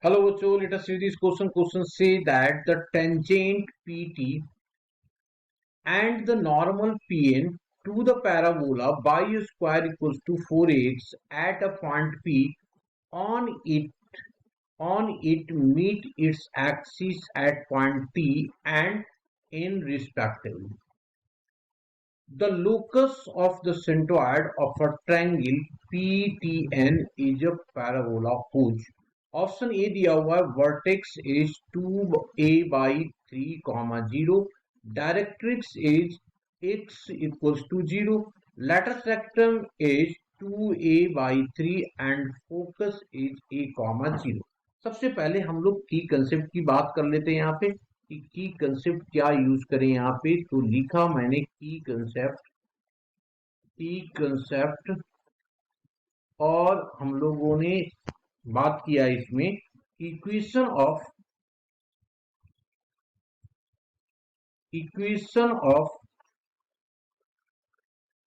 Hello, so let us see this question. Question say that the tangent PT and the normal PN to the parabola by square equals to 4x at a point P on it meet its axis at point T and N respectively. The locus of the centroid of a triangle PTN is a parabola whose option A दिया हुआ है vertex is 2a/3, 0, directrix is x equals to 0, latus rectum is 2a/3 and focus is a, 0। सबसे पहले हम लोग की concept की बात कर लेते हैं यहाँ पे की कंसेप्ट क्या यूज करें यहाँ पे। तो लिखा मैंने की कंसेप्ट और हम लोगों ने बात किया इसमें equation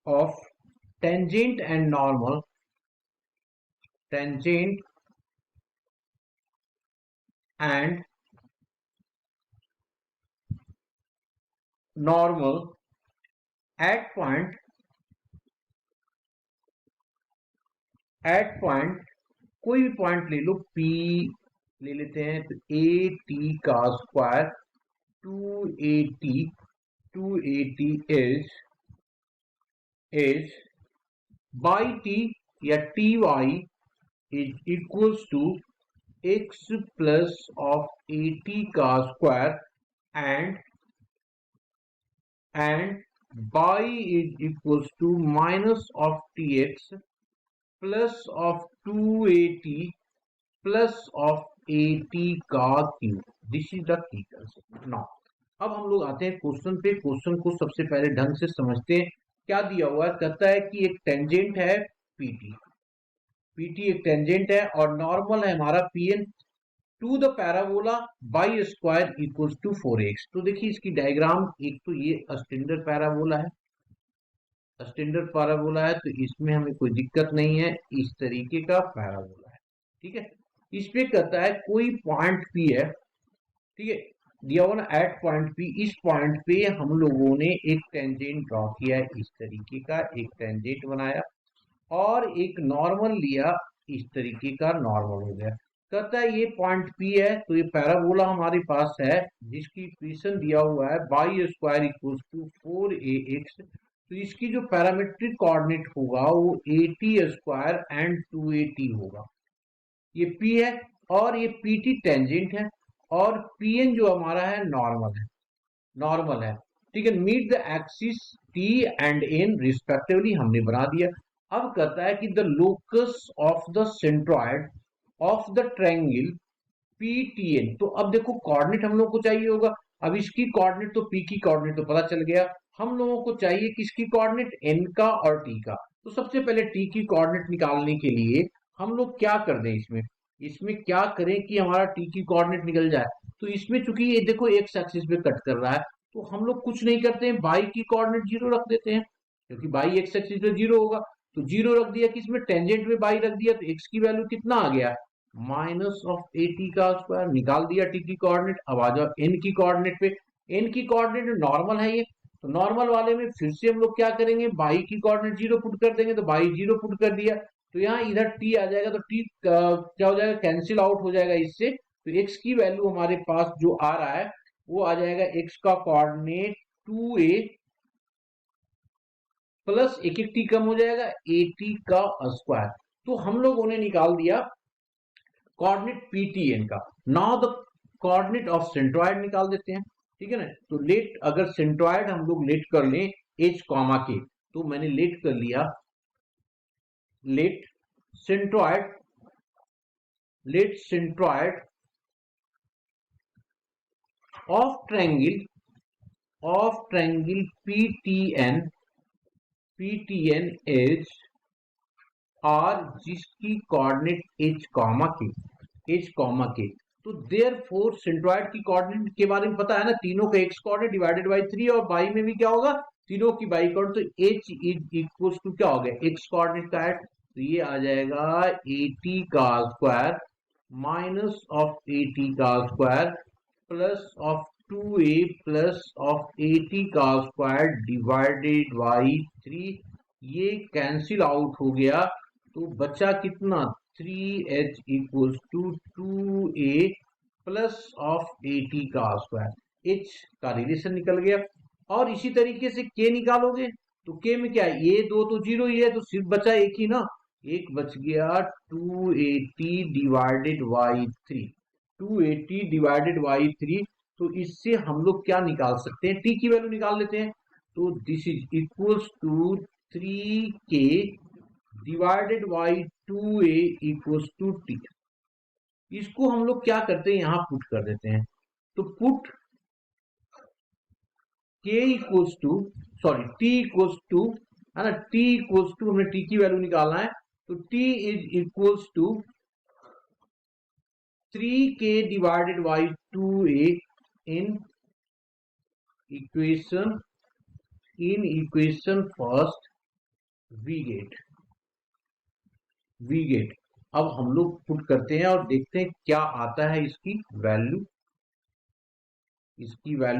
of tangent and normal at point कोई भी पॉइंट ले लो P ले लेते हैं तो AT का square 2AT is by T या TY is equals to x plus of AT का square and by is equals to minus of TX plus of 2AT plus of AT का cube. This is the key concept. Now अब हम लोग आते हैं question पे। Question को सबसे पहले ढंग से समझते हैं। क्या दिया हुआ है, कहता है कि एक टेंजेंट है पीटी एक टेंजेंट है और नॉर्मल है हमारा PN to the parabola y square equals to 4x। तो देखिए इसकी डायग्राम, एक तो ये स्टैंडर्ड पैराबोला है तो इसमें हमें कोई दिक्कत नहीं है, इस तरीके का पैराबोला है, ठीक है। इस पे कहता है कोई पॉइंट P है, ठीक है, दिया हुआ ना एट पॉइंट P। इस पॉइंट पे हम लोगों ने एक टेंजेंट ड्रॉ किया है, इस तरीके का एक टेंजेंट बनाया और एक नॉर्मल लिया, इस तरीके का नॉर्मल हो गया। कहता है ये पॉइंट P है तो ये पैराबोला हमारे पास है जिसकी इक्वेशन दिया हुआ है by square equals to 4ax। तो इसकी जो पैरामेट्रिक कोऑर्डिनेट होगा वो AT स्क्वायर एंड 2AT होगा। ये P है और ये PT टेंजेंट है और PN जो हमारा है नॉर्मल है, ठीक है। Meet the axis T and N respectively हमने बना दिया। अब कहता है कि the locus of the centroid of the triangle PTN। तो अब देखो कोऑर्डिनेट हम लोग को चाहिए होगा। अब इसकी कोऑर्डिनेट तो P की कोऑर्डिनेट तो पता चल गया, हम लोगों को चाहिए किसकी कोऑर्डिनेट, N का और T का। तो सबसे पहले T की कोऑर्डिनेट निकालने के लिए हम लोग क्या कर दें, इसमें क्या करें कि हमारा T की कोऑर्डिनेट निकल जाए। तो इसमें चूंकि ये देखो एक्स एक्सिस पे कट कर रहा है तो हम लोग कुछ नहीं करते हैं, बाई की कोऑर्डिनेट 0 रख देते हैं क्योंकि बाई एक्स एक्सिस पे 0 होगा। तो 0 रख दिया, किसमें टेंजेंट में बाई रख दिया, तो एक्स की वैल्यू कितना आ गया, माइनस ऑफ AT का स्क्वायर। निकाल दिया T की कोऑर्डिनेट। अब आ जाओ N की कोऑर्डिनेट पे। N की कोऑर्डिनेट नॉर्मल है ये, तो नॉर्मल वाले में फिर से हम लोग क्या करेंगे, बाई की कोऑर्डिनेट 0 पुट कर देंगे। तो बाई 0 पुट कर दिया तो यहाँ इधर T आ जाएगा, तो T क्या हो जाएगा, कैंसिल आउट हो जाएगा इससे। तो x की वैल्यू हमारे पास जो आ रहा है वो आ जाएगा x का कोऑर्डिनेट 2a प्लस एक T कम हो जाएगा AT का स्क्वायर। तो हम लोगों ने निकाल दिया कोऑर्डिनेट PTN का। Now the coordinate of centroid निकाल देते हैं, ठीक है ना। तो लेट, अगर सेंट्रॉइड हम लोग लेट कर लें H कॉमा के, तो मैंने लेट कर लिया, let centroid of triangle PTN is R जिसकी कोऑर्डिनेट H कॉमा के। तो देयरफॉर सेंट्रॉइड की कोऑर्डिनेट के बारे में पता है ना, तीनों का x कोऑर्डिनेट डिवाइडेड बाय 3 और बाई में भी क्या होगा, तीनों की बाई कोऑर्डिनेट। तो H इज इक्वल्स टू क्या हो गया, x कोऑर्डिनेट का है, तो ये आ जाएगा AT का square minus of A T का square plus of 2a plus of A T का स्क्वायर डिवाइडेड बाई 3। ये कैंसिल आउट हो गया तो बचा कितना 3h equals to 2a plus of A T का स्क्वायर। h का रिलेशन निकल गया। और इसी तरीके से k निकालोगे तो k में क्या है, ये दो तो जीरो ही है तो सिर्फ बचा एक ही ना, एक बच गया 280 डिवाइडेड बाई 3। 280 divided by 3। तो इससे हम लोग क्या निकाल सकते हैं, t की वैल्यू निकाल लेते हैं। तो this is equals to 3k divided by 2a equals to t। इसको हम लोग क्या करते हैं, यहां पुट कर देते हैं। तो put k equals to sorry t equals to है ना, t इक्वल्स टू हमें t की वैल्यू निकालना है। तो t is equals to 3k divided by 2a in equation first we get. अब हम लोग पुट करते हैं और देखते हैं क्या आता है इसकी वैल्यू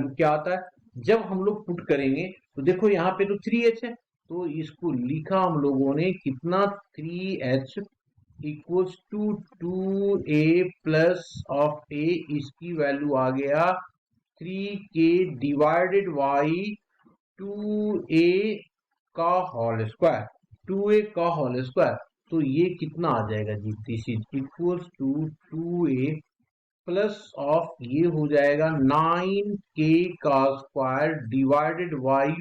क्या आता है। जब हम लोग पुट करेंगे तो देखो यहाँ पे तो 3h है, तो इसको लिखा हम लोगों ने कितना 3h equals to 2a plus of a। इसकी वैल्यू आ गया 3k डिवाइडेड बाई 2a का होल स्क्वायर, 2a का होल स्क्वायर। तो ये कितना आ जाएगा जी, this is equals to 2a plus of ये हो जाएगा 9k का स्क्वायर डिवाइडेड बाई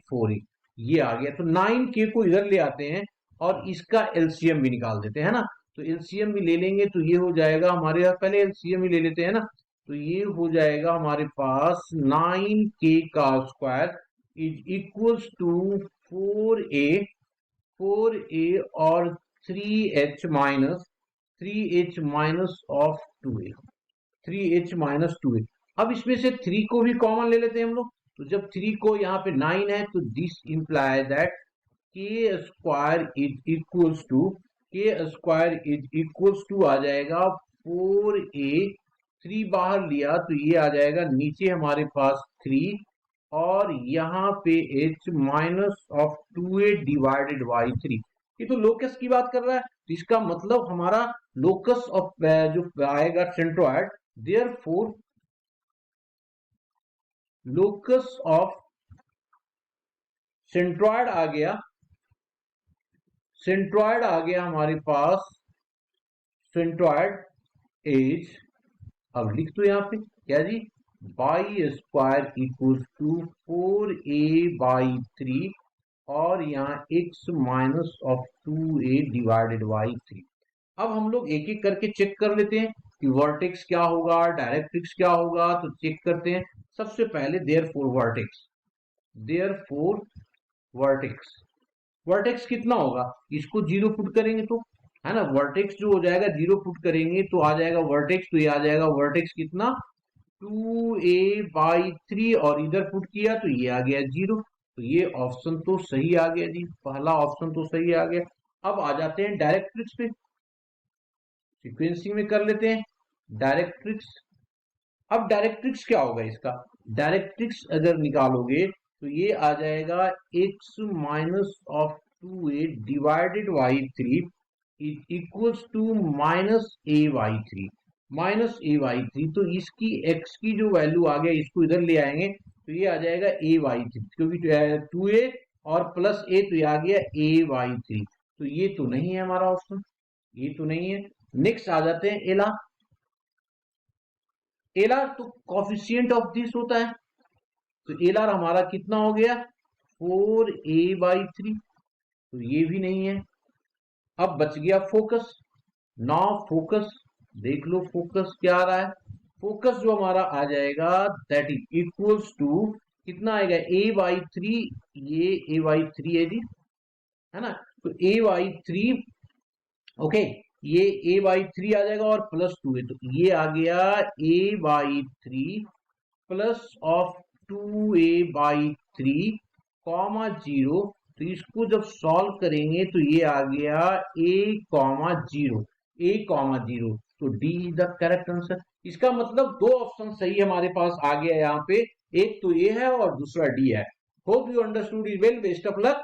4a ये आ गया। तो 9k को इधर ले आते हैं और इसका एलसीएम भी निकाल देते हैं ना। तो एलसीएम भी ले लेंगे तो ये हो जाएगा हमारे यहाँ, पहले एलसीएम ही ले लेते हैं ना। तो ये हो जाएगा हमारे पास 9k का square is equals to 4a और 3h minus of 2a, 3h minus 2a। अब इसमें से 3 को भी कॉमन ले लेते हैं हम लोग। तो जब 3 को यहाँ पे 9 है तो this imply that k square is equals to आ जाएगा 4a। 3 बाहर लिया तो ये आ जाएगा नीचे हमारे पास 3 और यहाँ पे h minus of 2a divided by 3। ये तो लोकस की बात कर रहा है, तो इसका मतलब हमारा लोकस ऑफ जो आएगा centroid, therefore locus of centroid आ गया हमारे पास। सेंट्रॉइड एज, अब लिख दो यहाँ पे क्या जी, y square equals to 4a by 3 और यहाँ x minus of 2a divided by 3। अब हम लोग एक एक करके चेक कर लेते हैं कि वर्टेक्स क्या होगा, डायरेक्ट्रिक्स क्या होगा। तो चेक करते हैं। सबसे पहले देयरफॉर वर्टेक्स कितना होगा, इसको 0 पुट करेंगे तो है ना, वर्टेक्स जो हो जाएगा 0 पुट करेंगे तो आ जाएगा वर्टेक्स। तो ये आ जाएगा वर्टेक्स कितना 2a बाई 3 और इधर पुट किया तो ये आ गया 0। तो ये ऑप्शन तो सही आ गया जी, पहला ऑप्शन तो सही आ गया। अब आ जाते हैं डायरेक्ट्रिक्स पे, सीक्वेंसिंग में कर लेते हैं डायरेक्ट्रिक्स। अब डायरेक्ट्रिक्स क्या होगा इसका, डायरेक्ट्रिक्स अगर निकालोगे तो ये आ जाएगा x minus of 2a divided by 3 equals to minus a by 3। तो इसकी x की जो वैल्यू आ गया इसको इधर ले आएंगे तो ये आ जाएगा a बाई 3, क्योंकि 2a और प्लस a तो ये आ गया a बाई 3। तो ये तो नहीं है हमारा ऑप्शन, ये तो नहीं है। नेक्स्ट आ जाते हैं एलआर तो कॉफिशिएंट ऑफ दिस होता है। तो एलआर हमारा कितना हो गया 4a बाई 3, तो ये भी नहीं है। अब बच गया फोकस। नाउ फोकस देख लो, फोकस क्या आ रहा है। फोकस जो हमारा आ जाएगा दैट इज इक्वल्स टू कितना आएगा a बाई 3, ये a बाई 3 है जी, है ना। तो a बाई 3 ओके, ये a बाई 3 आ जाएगा और प्लस 2 है तो ये आ गया a by 3 plus of 2a by 3 comma 0। तो इसको जब सॉल्व करेंगे तो ये आ गया a कॉमा 0। A,0, तो D is the correct answer. इसका मतलब दो ऑप्शन सही हमारे पास आ गया यहाँ पे, एक तो ए है और दूसरा डी है। Hope you understood it well, best of luck.